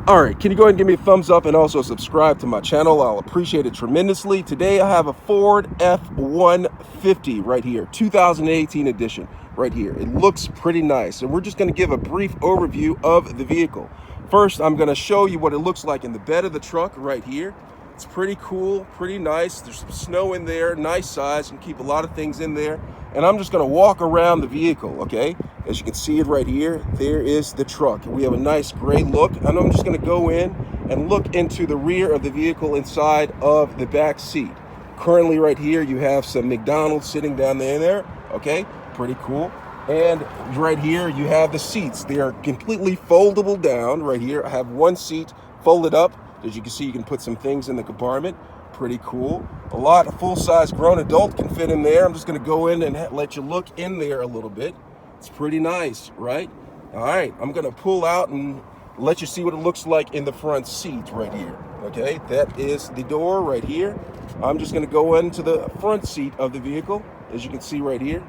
All right, can you go ahead and give me a thumbs up and also subscribe to my channel? I'll appreciate it tremendously. Today I have a Ford F-150 right here, 2018 edition right here. It looks pretty nice, and we're just going to give a brief overview of the vehicle. First, I'm going to show you what it looks like in the bed of the truck right here. It's pretty cool, pretty nice. There's some snow in there, nice size, and keep a lot of things in there. And I'm just going to walk around the vehicle, okay? As you can see it right here, there is the truck. We have a nice gray look, and I'm just going to go in and look into the rear of the vehicle inside of the back seat. Currently right here, you have some McDonald's sitting down there, okay? Pretty cool. And right here, you have the seats. They are completely foldable down right here. I have one seat folded up. As you can see, you can put some things in the compartment. Pretty cool. A full-size grown adult can fit in there. I'm just going to go in and let you look in there a little bit. It's pretty nice, right? All right, I'm going to pull out and let you see what it looks like in the front seat right here. Okay, that is the door right here. I'm just going to go into the front seat of the vehicle. As you can see right here,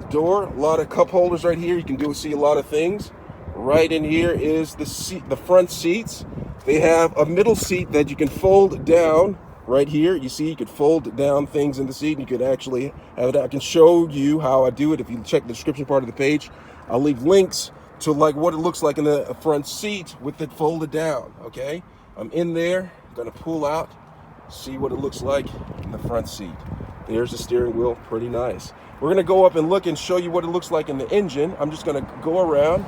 door, a lot of cup holders right here. You can see a lot of things. Right in here is the front seats. They have a middle seat that you can fold down right here. You see, you could fold down things in the seat, and you could actually have it. I can show you how I do it. If you check the description part of the page, I'll leave links to like what it looks like in the front seat with it folded down. Okay, I'm in there. I'm gonna pull out, see what it looks like in the front seat. There's the steering wheel, pretty nice. We're gonna go up and look and show you what it looks like in the engine. I'm just gonna go around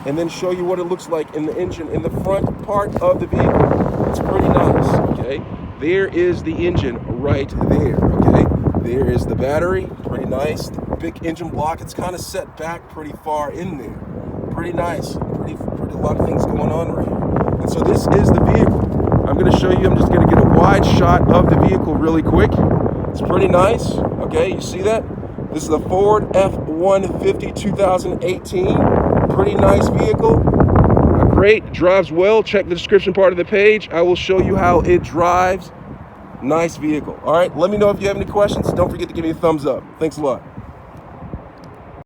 and then show you what it looks like in the engine in the front part of the vehicle. It's pretty nice, okay? There is the engine right there, okay? There is the battery, pretty nice. The big engine block, it's kind of set back pretty far in there. Pretty nice, pretty a lot of things going on right here. And so this is the vehicle. I'm gonna show you, I'm just gonna get a wide shot of the vehicle really quick. It's pretty nice, okay? You see that? This is a Ford F-150 2018. Pretty nice vehicle. Great, drives well. Check the description part of the page. I will show you how it drives. Nice vehicle. All right, let me know if you have any questions. Don't forget to give me a thumbs up. Thanks a lot.